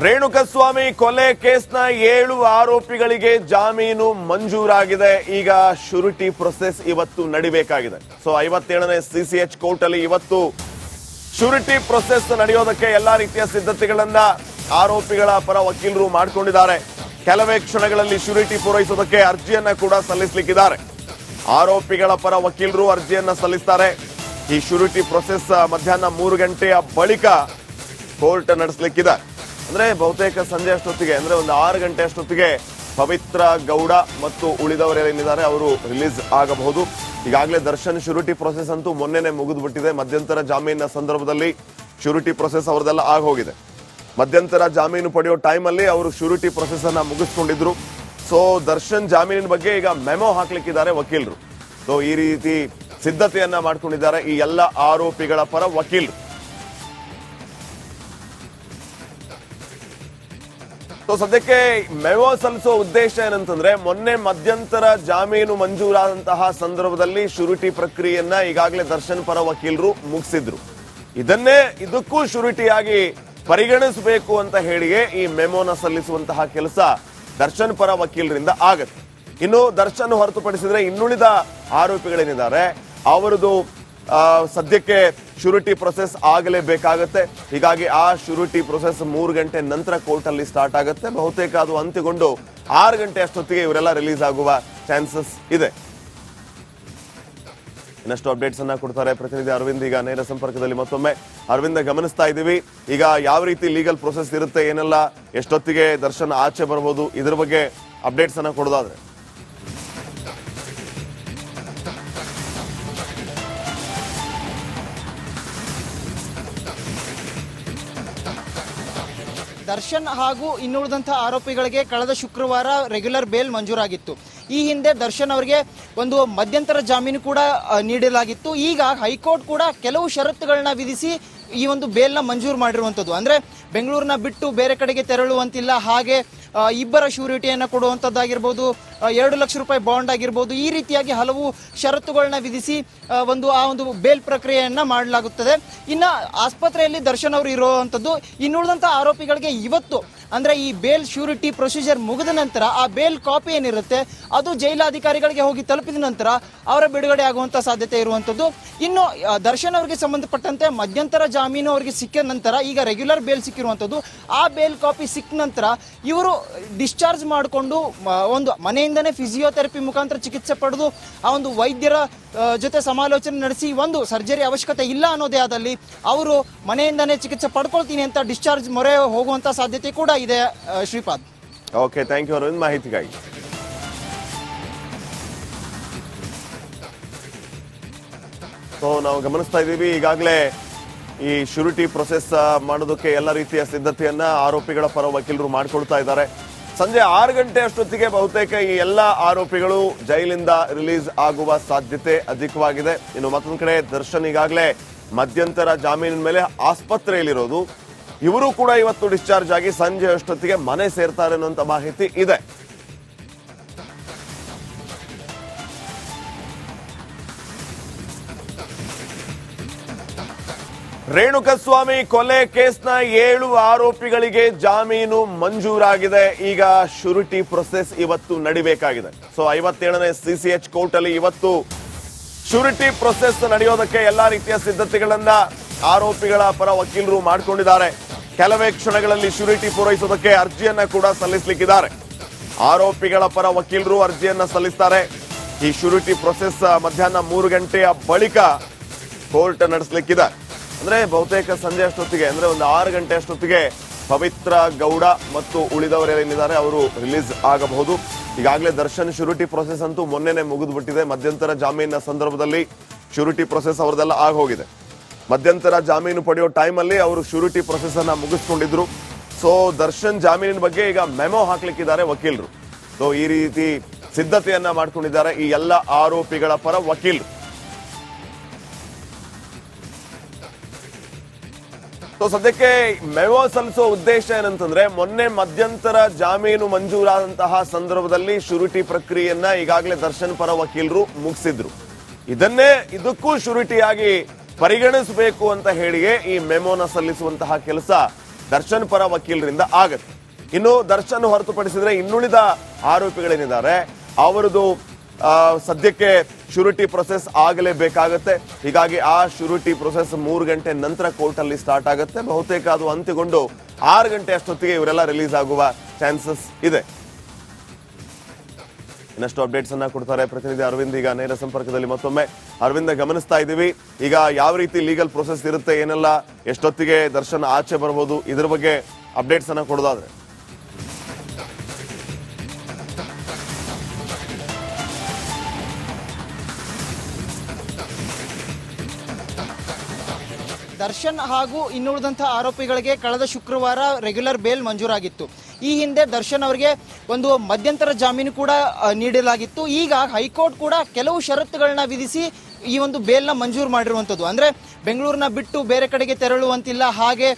ರೇಣುಕಸ್ವಾಮಿ ಕೊಲೆ ಕೇಸ್ನ 7 ಆರೋಪಿಗಳಿಗೆ ಜಾಮೀನು ಮಂಜೂರಾಗಿದೆ. ಈಗ ಶ್ಯೂರಿಟಿ ಪ್ರೊಸೆಸ್ ಇವತ್ತು ನಡಿಬೇಕಾಗಿದೆ. ಸೊ 57ನೇ ಸಿಸಿಎಚ್ ಕೋರ್ಟ್ ಅಲ್ಲಿ ಇವತ್ತು ಶ್ಯೂರಿಟಿ ಪ್ರೊಸೆಸ್ ನಡೆಯೋದಕ್ಕೆ ಎಲ್ಲಾ ರೀತಿಯ ಸಿದ್ಧತೆಗಳನ್ನ ಆರೋಪಿಗಳ ಪರ ವಕೀಲರು ಮಾಡಿಕೊಂಡಿದ್ದಾರೆ. ಕೆಲವೇ ಕ್ಷಣಗಳಲ್ಲಿ ಶ್ಯೂರಿಟಿ ಪೂರೈಸೋದಕ್ಕೆ ಅರ್ಜಿಯನ್ನ ಕೂಡ ಸಲ್ಲಿಸಲಿಕ್ಕಿದ್ದಾರೆ. ಆರೋಪಿಗಳ ಪರ ವಕೀಲರು ಅರ್ಜಿಯನ್ನ ಸಲ್ಲಿಸ್ತಾರೆ. ಈ ಶ್ಯೂರಿಟಿ ಪ್ರೊಸೆಸ್ ಮಧ್ಯಾಹ್ನ 3 ಗಂಟೆಯ ಬಳಿಕ ಕೋರ್ಟ್ ನಡೆಸಲಿಕ್ಕಿದೆ. ಅಂದ್ರೆ ಬಹುತೇಕ ಸಂಜೆ ಅಷ್ಟೊತ್ತಿಗೆ ಅಂದ್ರೆ ಒಂದು 6 ಗಂಟೆ ಅಷ್ಟೊತ್ತಿಗೆ ಪವಿತ್ರ ಗೌಡ ಮತ್ತು ಉಳಿದವರೇನಿದ್ದಾರೆ ಅವರು ರಿಲೀಸ್ ಆಗಬಹುದು. ಈಗಾಗಲೇ ದರ್ಶನ್ ಶ್ಯೂರಿಟಿ ಪ್ರೊಸೆಸ್ ಅಂತೂ ಮೊನ್ನೆನೆ ಮುಗಿದ್ಬಿಟ್ಟಿದೆ. ಮಧ್ಯಂತರ ಜಾಮೀನಿನ ಸಂದರ್ಭದಲ್ಲಿ ಶ್ಯೂರಿಟಿ ಪ್ರೊಸೆಸ್ ಅವರದೆಲ್ಲ ಆಗೋಗಿದೆ. ಮಧ್ಯಂತರ ಜಾಮೀನು ಪಡೆಯೋ ಟೈಮ್ ಅಲ್ಲಿ ಅವರು ಶ್ಯೂರಿಟಿ ಪ್ರೊಸೆಸ್ ಅನ್ನ ಮುಗಿಸ್ಕೊಂಡಿದ್ರು. ಸೊ ದರ್ಶನ್ ಜಾಮೀನಿನ ಬಗ್ಗೆ ಈಗ ಮೆಮೊ ಹಾಕ್ಲಿಕ್ಕಿದ್ದಾರೆ ವಕೀಲರು. ಸೊ ಈ ರೀತಿ ಸಿದ್ಧತೆಯನ್ನ ಮಾಡ್ಕೊಂಡಿದ್ದಾರೆ ಈ ಎಲ್ಲ ಆರೋಪಿಗಳ ಪರ ವಕೀಲರು. ಸೊ ಸದ್ಯಕ್ಕೆ ಮೆಮೊ ಸಲ್ಲಿಸುವ ಉದ್ದೇಶ ಏನಂತಂದ್ರೆ ಮೊನ್ನೆ ಮಧ್ಯಂತರ ಜಾಮೀನು ಮಂಜೂರಾದಂತಹ ಸಂದರ್ಭದಲ್ಲಿ ಶ್ಯೂರಿಟಿ ಪ್ರಕ್ರಿಯೆಯನ್ನ ಈಗಾಗಲೇ ದರ್ಶನ್ ಪರ ವಕೀಲರು ಮುಗಿಸಿದ್ರು. ಇದಕ್ಕೂ ಶ್ಯೂರಿಟಿಯಾಗಿ ಪರಿಗಣಿಸಬೇಕು ಅಂತ ಹೇಳಿಯೇ ಈ ಮೆಮೊನ ಸಲ್ಲಿಸುವಂತಹ ಕೆಲಸ ದರ್ಶನ್ ಪರ ವಕೀಲರಿಂದ ಆಗತ್ತೆ. ಇನ್ನು ದರ್ಶನ್ ಹೊರತುಪಡಿಸಿದ್ರೆ ಇನ್ನುಳಿದ ಆರೋಪಿಗಳೇನಿದ್ದಾರೆ ಅವರದು ಸದ್ಯಕ್ಕೆ ಶ್ಯೂರಿಟಿ ಪ್ರೊಸೆಸ್ ಆಗಲೇಬೇಕಾಗತ್ತೆ. ಹೀಗಾಗಿ ಆ ಶ್ಯೂರಿಟಿ ಪ್ರೊಸೆಸ್ 3 ಗಂಟೆ ನಂತರ ಕೋರ್ಟ್ ಅಲ್ಲಿ ಸ್ಟಾರ್ಟ್ ಆಗುತ್ತೆ. ಬಹುತೇಕ ಅದು ಅಂತ್ಯಗೊಂಡು 6 ಗಂಟೆ ಅಷ್ಟೊತ್ತಿಗೆ ಇವರೆಲ್ಲ ರಿಲೀಸ್ ಆಗುವ ಚಾನ್ಸಸ್ ಇದೆ. ಇನ್ನಷ್ಟು ಅಪ್ಡೇಟ್ಸ್ ಅನ್ನ ಕೊಡ್ತಾರೆ ಪ್ರತಿನಿಧಿ ಅರವಿಂದ್. ಈಗ ನೇರ ಸಂಪರ್ಕದಲ್ಲಿ ಮತ್ತೊಮ್ಮೆ ಅರವಿಂದ್, ಗಮನಿಸ್ತಾ ಇದ್ದೀವಿ ಈಗ ಯಾವ ರೀತಿ ಲೀಗಲ್ ಪ್ರೊಸೆಸ್ ಇರುತ್ತೆ, ಏನೆಲ್ಲ ಎಷ್ಟೊತ್ತಿಗೆ ದರ್ಶನ್ ಆಚೆ ಬರಬಹುದು, ಇದ್ರ ಬಗ್ಗೆ ಅಪ್ಡೇಟ್ಸ್ ಅನ್ನ ಕೊಡೋದಾದ್ರೆ. ದರ್ಶನ್ ಹಾಗೂ ಇನ್ನುಳಿದಂತಹ ಆರೋಪಿಗಳಿಗೆ ಕಳೆದ ಶುಕ್ರವಾರ ರೆಗ್ಯುಲರ್ ಬೇಲ್ ಮಂಜೂರಾಗಿತ್ತು. ಈ ಹಿಂದೆ ದರ್ಶನ್ ಅವರಿಗೆ ಒಂದು ಮಧ್ಯಂತರ ಜಾಮೀನು ಕೂಡ ನೀಡಲಾಗಿತ್ತು. ಈಗ ಹೈಕೋರ್ಟ್ ಕೂಡ ಕೆಲವು ಷರತ್ತುಗಳನ್ನ ವಿಧಿಸಿ ಈ ಒಂದು ಬೇಲ್ನ ಮಂಜೂರು ಮಾಡಿರುವಂಥದ್ದು. ಅಂದರೆ ಬೆಂಗಳೂರನ್ನ ಬಿಟ್ಟು ಬೇರೆ ಕಡೆಗೆ ತೆರಳುವಂತಿಲ್ಲ, ಹಾಗೆ ಇಬ್ಬರ ಶ್ಯೂರಿಟಿಯನ್ನು ಕೊಡುವಂಥದ್ದಾಗಿರ್ಬೋದು, 2 ಲಕ್ಷ ರೂಪಾಯಿ ಬಾಂಡ್ ಆಗಿರ್ಬೋದು, ಈ ರೀತಿಯಾಗಿ ಹಲವು ಷರತ್ತುಗಳನ್ನ ವಿಧಿಸಿ ಆ ಒಂದು ಬೇಲ್ ಪ್ರಕ್ರಿಯೆಯನ್ನು ಮಾಡಲಾಗುತ್ತದೆ. ಇನ್ನು ಆಸ್ಪತ್ರೆಯಲ್ಲಿ ದರ್ಶನ್ ಅವರು ಇರುವಂಥದ್ದು. ಇನ್ನುಳಿದಂಥ ಆರೋಪಿಗಳಿಗೆ ಇವತ್ತು ಅಂದರೆ ಈ ಬೇಲ್ ಶ್ಯೂರಿಟಿ ಪ್ರೊಸೀಜರ್ ಮುಗಿದ ನಂತರ ಆ ಬೇಲ್ ಕಾಪಿ ಏನಿರುತ್ತೆ ಅದು ಜೈಲಾಧಿಕಾರಿಗಳಿಗೆ ಹೋಗಿ ತಲುಪಿದ ನಂತರ ಅವರ ಬಿಡುಗಡೆ ಆಗುವಂಥ ಸಾಧ್ಯತೆ ಇರುವಂಥದ್ದು. ಇನ್ನು ದರ್ಶನ್ ಅವರಿಗೆ ಸಂಬಂಧಪಟ್ಟಂತೆ ಮಧ್ಯಂತರ ಜಾಮೀನು ಅವರಿಗೆ ಸಿಕ್ಕಿದ ನಂತರ ಈಗ ರೆಗ್ಯುಲರ್ ಬೇಲ್ ಸಿಕ್ಕಿರುವಂಥದ್ದು. ಆ ಬೇಲ್ ಕಾಪಿ ಸಿಕ್ಕ ನಂತರ ಇವರು ಡಿಸ್ಚಾರ್ಜ್ ಮಾಡಿಕೊಂಡು ಒಂದು ಮನೆಯಿಂದನೇ ಫಿಸಿಯೋಥೆರಪಿ ಮುಖಾಂತರ ಚಿಕಿತ್ಸೆ ಪಡೆದು ಆ ಒಂದು ವೈದ್ಯರ ಜೊತೆ ಸಮಾಲೋಚನೆ ನಡೆಸಿ ಒಂದು ಸರ್ಜರಿ ಅವಶ್ಯಕತೆ ಇಲ್ಲ ಅನ್ನೋದೇ ಆದಲ್ಲಿ ಅವರು ಮನೆಯಿಂದನೇ ಚಿಕಿತ್ಸೆ ಪಡ್ಕೊಳ್ತೀನಿ ಅಂತ ಡಿಸ್ಚಾರ್ಜ್ ಮೊರೆ ಹೋಗುವಂಥ ಸಾಧ್ಯತೆ ಕೂಡ ಇದೆ. Shripad, okay, thank you Arvind ಮಾಹಿತಿಗಾಗಿ. ಸೊ ನಾವು ಗಮನಿಸ್ತಾ ಇದ್ದೀವಿ ಈಗಾಗಲೇ ಈ ಶ್ಯೂರಿಟಿ ಪ್ರೊಸೆಸ್ ಮಾಡೋದಕ್ಕೆ ಎಲ್ಲ ರೀತಿಯ ಸಿದ್ಧತೆಯನ್ನ ಆರೋಪಿಗಳ ಪರ ವಕೀಲರು ಮಾಡಿಕೊಳ್ತಾ ಇದ್ದಾರೆ. ಸಂಜೆ 6 ಗಂಟೆ ಅಷ್ಟೊತ್ತಿಗೆ ಬಹುತೇಕ ಈ ಎಲ್ಲ ಆರೋಪಿಗಳು ಜೈಲಿಂದ ರಿಲೀಸ್ ಆಗುವ ಸಾಧ್ಯತೆ ಅಧಿಕವಾಗಿದೆ. ಇನ್ನು ಮತ್ತೊಂದು ಕಡೆ ದರ್ಶನ್ ಈಗಾಗಲೇ ಮಧ್ಯಂತರ ಜಾಮೀನಿನ ಮೇಲೆ ಆಸ್ಪತ್ರೆಯಲ್ಲಿರೋದು. ಇವರು ಕೂಡ ಇವತ್ತು ಡಿಸ್ಚಾರ್ಜ್ ಆಗಿ ಸಂಜೆ ಅಷ್ಟೊತ್ತಿಗೆ ಮನೆ ಸೇರ್ತಾರೆ ಅನ್ನುವಂತ ಮಾಹಿತಿ ಇದೆ. ರೇಣುಕಸ್ವಾಮಿ ಕೊಲೆ ಕೇಸ್ನ 7 ಆರೋಪಿಗಳಿಗೆ ಜಾಮೀನು ಮಂಜೂರಾಗಿದೆ. ಈಗ ಶ್ಯೂರಿಟಿ ಪ್ರೊಸೆಸ್ ಇವತ್ತು ನಡಿಬೇಕಾಗಿದೆ. ಸೊ 57ನೇ ಸಿಸಿಎಚ್ ಕೋರ್ಟ್ ಅಲ್ಲಿ ಇವತ್ತು ಶ್ಯೂರಿಟಿ ಪ್ರೊಸೆಸ್ ನಡೆಯೋದಕ್ಕೆ ಎಲ್ಲಾ ರೀತಿಯ ಸಿದ್ಧತೆಗಳನ್ನ ಆರೋಪಿಗಳ ಪರ ವಕೀಲರು ಮಾಡಿಕೊಂಡಿದ್ದಾರೆ. ಕೆಲವೇ ಕ್ಷಣಗಳಲ್ಲಿ ಶ್ಯೂರಿಟಿ ಪೂರೈಸೋದಕ್ಕೆ ಅರ್ಜಿಯನ್ನ ಕೂಡ ಸಲ್ಲಿಸಲಿಕ್ಕಿದ್ದಾರೆ. ಆರೋಪಿಗಳ ಪರ ವಕೀಲರು ಅರ್ಜಿಯನ್ನ ಸಲ್ಲಿಸ್ತಾರೆ. ಈ ಶ್ಯೂರಿಟಿ ಪ್ರೊಸೆಸ್ ಮಧ್ಯಾಹ್ನ 3 ಗಂಟೆಯ ಬಳಿಕ ಕೋರ್ಟ್ ನಡೆಸಲಿಕ್ಕಿದೆ. ಅಂದ್ರೆ ಬಹುತೇಕ ಸಂಜೆ ಅಷ್ಟೊತ್ತಿಗೆ ಅಂದ್ರೆ ಒಂದು 6 ಗಂಟೆ ಅಷ್ಟೊತ್ತಿಗೆ ಪವಿತ್ರ ಗೌಡ ಮತ್ತು ಉಳಿದವರೇನಿದ್ದಾರೆ ಅವರು ರಿಲೀಸ್ ಆಗಬಹುದು. ಈಗಾಗಲೇ ದರ್ಶನ್ ಶ್ಯೂರಿಟಿ ಪ್ರೊಸೆಸ್ ಅಂತೂ ಮೊನ್ನೆನೆ ಮುಗಿದ್ಬಿಟ್ಟಿದೆ. ಮಧ್ಯಂತರ ಜಾಮೀನಿನ ಸಂದರ್ಭದಲ್ಲಿ ಶ್ಯೂರಿಟಿ ಪ್ರೊಸೆಸ್ ಅವರದೆಲ್ಲ ಆಗೋಗಿದೆ. ಮಧ್ಯಂತರ ಜಾಮೀನು ಪಡೆಯೋ ಟೈಮ್ ಅಲ್ಲಿ ಅವರು ಶ್ಯೂರಿಟಿ ಪ್ರೊಸೆಸ್ ಅನ್ನ ಮುಗಿಸ್ಕೊಂಡಿದ್ರು. ಸೊ ದರ್ಶನ್ ಜಾಮೀನಿನ ಬಗ್ಗೆ ಈಗ ಮೆಮೊ ಹಾಕ್ಲಿಕ್ಕಿದ್ದಾರೆ ವಕೀಲರು. ಸೊ ಈ ರೀತಿ ಸಿದ್ಧತೆಯನ್ನ ಮಾಡ್ಕೊಂಡಿದ್ದಾರೆ ಈ ಎಲ್ಲ ಆರೋಪಿಗಳ ಪರ ವಕೀಲರು. ಸೊ ಸದ್ಯಕ್ಕೆ ಮೆಮೊ ಸಲ್ಲಿಸುವ ಉದ್ದೇಶ ಏನಂತಂದ್ರೆ ಮೊನ್ನೆ ಮಧ್ಯಂತರ ಜಾಮೀನು ಮಂಜೂರಾದಂತಹ ಸಂದರ್ಭದಲ್ಲಿ ಶ್ಯೂರಿಟಿ ಪ್ರಕ್ರಿಯೆಯನ್ನ ಈಗಾಗಲೇ ದರ್ಶನ್ ಪರ ವಕೀಲರು ಮುಗಿಸಿದ್ರು. ಇದಕ್ಕೂ ಶ್ಯೂರಿಟಿಯಾಗಿ ಪರಿಗಣಿಸಬೇಕು ಅಂತ ಹೇಳಿಯೇ ಈ ಮೆಮೊನ ಸಲ್ಲಿಸುವಂತಹ ಕೆಲಸ ದರ್ಶನ್ ಪರ ವಕೀಲರಿಂದ ಆಗತ್ತೆ. ಇನ್ನು ದರ್ಶನ್ ಹೊರತುಪಡಿಸಿದ್ರೆ ಇನ್ನುಳಿದ ಆರೋಪಿಗಳೇನಿದ್ದಾರೆ ಅವರದು ಸದ್ಯಕ್ಕೆ ಶ್ಯೂರಿಟಿ ಪ್ರೊಸೆಸ್ ಆಗಲೇಬೇಕಾಗತ್ತೆ. ಹೀಗಾಗಿ ಆ ಶ್ಯೂರಿಟಿ ಪ್ರೊಸೆಸ್ 3 ಗಂಟೆ ನಂತರ ಕೋರ್ಟ್ ಅಲ್ಲಿ ಸ್ಟಾರ್ಟ್ ಆಗುತ್ತೆ. ಬಹುತೇಕ ಅದು ಅಂತ್ಯಗೊಂಡು 6 ಗಂಟೆ ಅಷ್ಟೊತ್ತಿಗೆ ಇವರೆಲ್ಲ ರಿಲೀಸ್ ಆಗುವ ಚಾನ್ಸಸ್ ಇದೆ. ಇನ್ನಷ್ಟು ಅಪ್ಡೇಟ್ಸ್ ಅನ್ನ ಕೊಡ್ತಾರೆ ಪ್ರತಿನಿಧಿ ಅರವಿಂದ್. ಈಗ ನೇರ ಸಂಪರ್ಕದಲ್ಲಿ ಮತ್ತೊಮ್ಮೆ ಅರವಿಂದ್, ಗಮನಿಸ್ತಾ ಇದ್ದೀವಿ ಈಗ ಯಾವ ರೀತಿ ಲೀಗಲ್ ಪ್ರೊಸೆಸ್ ಇರುತ್ತೆ, ಏನೆಲ್ಲ ಎಷ್ಟೊತ್ತಿಗೆ ದರ್ಶನ್ ಆಚೆ ಬರಬಹುದು, ಇದ್ರ ಬಗ್ಗೆ ಅಪ್ಡೇಟ್ಸ್ ಅನ್ನ ಕೊಡೋದಾದ್ರೆ. ದರ್ಶನ್ ಹಾಗೂ ಇನ್ನುಳಿದಂತಹ ಆರೋಪಿಗಳಿಗೆ ಕಳೆದ ಶುಕ್ರವಾರ ರೆಗ್ಯುಲರ್ ಬೇಲ್ ಮಂಜೂರಾಗಿತ್ತು. ಈ ಹಿಂದೆ ದರ್ಶನ್ ಅವರಿಗೆ ಒಂದು ಮಧ್ಯಂತರ ಜಾಮೀನು ಕೂಡ ನೀಡಲಾಗಿತ್ತು. ಈಗ ಹೈಕೋರ್ಟ್ ಕೂಡ ಕೆಲವು ಷರತ್ತುಗಳನ್ನ ವಿಧಿಸಿ ಈ ಒಂದು ಬೇಲ್ನ ಮಂಜೂರು ಮಾಡಿರುವಂಥದ್ದು. ಅಂದರೆ ಬೆಂಗಳೂರನ್ನ ಬಿಟ್ಟು ಬೇರೆ ಕಡೆಗೆ ತೆರಳುವಂತಿಲ್ಲ, ಹಾಗೆ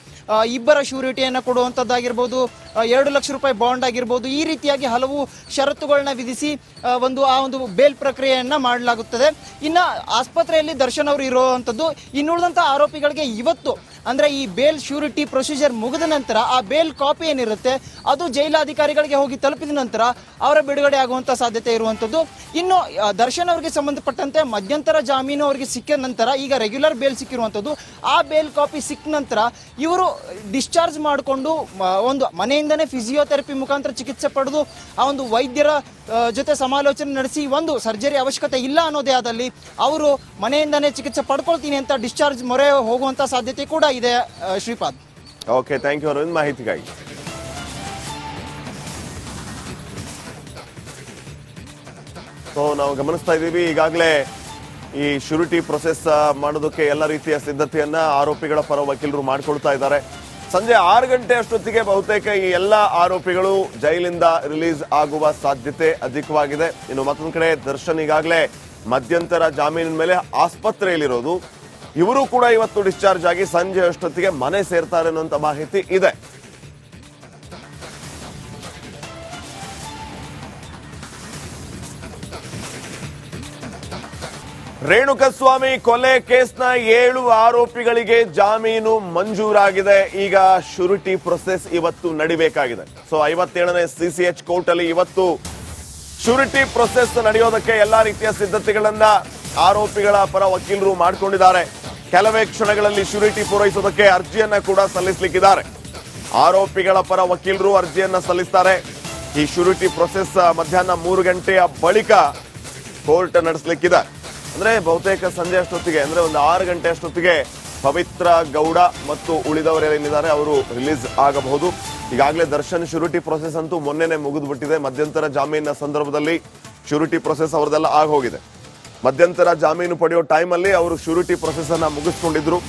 ಇಬ್ಬರ ಶ್ಯೂರಿಟಿಯನ್ನು ಕೊಡುವಂಥದ್ದಾಗಿರ್ಬೋದು, 2 ಲಕ್ಷ ರೂಪಾಯಿ ಬಾಂಡ್ ಆಗಿರ್ಬೋದು, ಈ ರೀತಿಯಾಗಿ ಹಲವು ಷರತ್ತುಗಳನ್ನ ವಿಧಿಸಿ ಆ ಒಂದು ಬೇಲ್ ಪ್ರಕ್ರಿಯೆಯನ್ನು ಮಾಡಲಾಗುತ್ತದೆ. ಇನ್ನು ಆಸ್ಪತ್ರೆಯಲ್ಲಿ ದರ್ಶನ್ ಅವರು ಇರುವಂಥದ್ದು. ಇನ್ನುಳಿದಂಥ ಆರೋಪಿಗಳಿಗೆ ಇವತ್ತು ಅಂದರೆ ಈ ಬೇಲ್ ಶ್ಯೂರಿಟಿ ಪ್ರೊಸೀಜರ್ ಮುಗಿದ ನಂತರ ಆ ಬೇಲ್ ಕಾಪಿ ಏನಿರುತ್ತೆ ಅದು ಜೈಲಾಧಿಕಾರಿಗಳಿಗೆ ಹೋಗಿ ತಲುಪಿದ ನಂತರ ಅವರ ಬಿಡುಗಡೆ ಆಗುವಂಥ ಸಾಧ್ಯತೆ ಇರುವಂಥದ್ದು. ಇನ್ನು ದರ್ಶನ್ ಅವರಿಗೆ ಸಂಬಂಧಪಟ್ಟಂತೆ ಮಧ್ಯಂತರ ಜಾಮೀನು ಅವರಿಗೆ ಸಿಕ್ಕಿದ ನಂತರ ಈಗ ರೆಗ್ಯುಲರ್ ಬೇಲ್ ಸಿಕ್ಕಿರುವಂಥದ್ದು. ಆ ಬೇಲ್ ಕಾಪಿ ಸಿಕ್ಕ ನಂತರ ಇವರು ಡಿಸ್ಚಾರ್ಜ್ ಮಾಡಿಕೊಂಡು ಒಂದು ಮನೆಯಿಂದನೇ ಫಿಸಿಯೋಥೆರಪಿ ಮುಖಾಂತರ ಚಿಕಿತ್ಸೆ ಪಡೆದು ಆ ಒಂದು ವೈದ್ಯರ ಜೊತೆ ಸಮಾಲೋಚನೆ ನಡೆಸಿ ಒಂದು ಸರ್ಜರಿ ಅವಶ್ಯಕತೆ ಇಲ್ಲ ಅನ್ನೋದೇ ಆದಲ್ಲಿ ಅವರು ಮನೆಯಿಂದನೇ ಚಿಕಿತ್ಸೆ ಪಡ್ಕೊಳ್ತೀನಿ ಅಂತ ಡಿಸ್ಚಾರ್ಜ್ ಮೊರೆ ಹೋಗುವಂಥ ಸಾಧ್ಯತೆ ಕೂಡ ಇದೆ. Shripad, okay, thank you Arvind ಮಾಹಿತಿಗಾಗಿ. ಸೊ ನಾವು ಗಮನಿಸ್ತಾ ಇದ್ದೀವಿ ಈಗಾಗಲೇ ಈ ಶ್ಯೂರಿಟಿ ಪ್ರೊಸೆಸ್ ಮಾಡೋದಕ್ಕೆ ಎಲ್ಲ ರೀತಿಯ ಸಿದ್ಧತೆಯನ್ನ ಆರೋಪಿಗಳ ಪರ ವಕೀಲರು ಮಾಡ್ಕೊಳ್ತಾ ಇದ್ದಾರೆ. ಸಂಜೆ 6 ಗಂಟೆ ಅಷ್ಟೊತ್ತಿಗೆ ಬಹುತೇಕ ಈ ಎಲ್ಲ ಆರೋಪಿಗಳು ಜೈಲಿಂದ ರಿಲೀಸ್ ಆಗುವ ಸಾಧ್ಯತೆ ಅಧಿಕವಾಗಿದೆ. ಇನ್ನು ಮತ್ತೊಂದು ಕಡೆ ದರ್ಶನ್ ಈಗಾಗಲೇ ಮಧ್ಯಂತರ ಜಾಮೀನಿನ ಮೇಲೆ ಆಸ್ಪತ್ರೆಯಲ್ಲಿರೋದು. ಇವರು ಕೂಡ ಇವತ್ತು ಡಿಸ್ಚಾರ್ಜ್ ಆಗಿ ಸಂಜೆ ಅಷ್ಟೊತ್ತಿಗೆ ಮನೆ ಸೇರ್ತಾರೆ ಅನ್ನುವಂತ ಮಾಹಿತಿ ಇದೆ. ರೇಣುಕಸ್ವಾಮಿ ಕೊಲೆ ಕೇಸ್ನ 7 ಆರೋಪಿಗಳಿಗೆ ಜಾಮೀನು ಮಂಜೂರಾಗಿದೆ. ಈಗ ಶ್ಯೂರಿಟಿ ಪ್ರೊಸೆಸ್ ಇವತ್ತು ನಡಿಬೇಕಾಗಿದೆ. ಸೊ 57ನೇ ಸಿಸಿಎಚ್ ಕೋರ್ಟ್ ಅಲ್ಲಿ ಇವತ್ತು ಶ್ಯೂರಿಟಿ ಪ್ರೊಸೆಸ್ ನಡೆಯೋದಕ್ಕೆ ಎಲ್ಲಾ ರೀತಿಯ ಸಿದ್ಧತೆಗಳನ್ನ ಆರೋಪಿಗಳ ಪರ ವಕೀಲರು ಮಾಡಿಕೊಂಡಿದ್ದಾರೆ. ಕೆಲವೇ ಕ್ಷಣಗಳಲ್ಲಿ ಶ್ಯೂರಿಟಿ ಪೂರೈಸೋದಕ್ಕೆ ಅರ್ಜಿಯನ್ನ ಕೂಡ ಸಲ್ಲಿಸಲಿಕ್ಕಿದ್ದಾರೆ. ಆರೋಪಿಗಳ ಪರ ವಕೀಲರು ಅರ್ಜಿಯನ್ನ ಸಲ್ಲಿಸ್ತಾರೆ. ಈ ಶ್ಯೂರಿಟಿ ಪ್ರೊಸೆಸ್ ಮಧ್ಯಾಹ್ನ 3 ಗಂಟೆಯ ಬಳಿಕ ಕೋರ್ಟ್ ನಡೆಸಲಿಕ್ಕಿದೆ. ಅಂದ್ರೆ ಬಹುತೇಕ ಸಂಜೆ ಅಷ್ಟೊತ್ತಿಗೆ ಅಂದ್ರೆ ಒಂದು 6 ಗಂಟೆ ಅಷ್ಟೊತ್ತಿಗೆ ಪವಿತ್ರ ಗೌಡ ಮತ್ತು ಉಳಿದವರೇನಿದ್ದಾರೆ ಅವರು ರಿಲೀಸ್ ಆಗಬಹುದು. ಈಗಾಗಲೇ ದರ್ಶನ್ ಶ್ಯೂರಿಟಿ ಪ್ರೊಸೆಸ್ ಅಂತೂ ಮೊನ್ನೆನೆ ಮುಗಿದ್ಬಿಟ್ಟಿದೆ. ಮಧ್ಯಂತರ ಜಾಮೀನಿನ ಸಂದರ್ಭದಲ್ಲಿ ಶ್ಯೂರಿಟಿ ಪ್ರೊಸೆಸ್ ಅವರದೆಲ್ಲ ಆಗೋಗಿದೆ. ಮಧ್ಯಂತರ ಜಾಮೀನು ಪಡೆಯೋ ಟೈಮಲ್ಲಿ ಅವರು ಶ್ಯೂರಿಟಿ ಪ್ರೊಸೆಸ್ ಅನ್ನ ಮುಗಿಸ್ಕೊಂಡಿದ್ರು.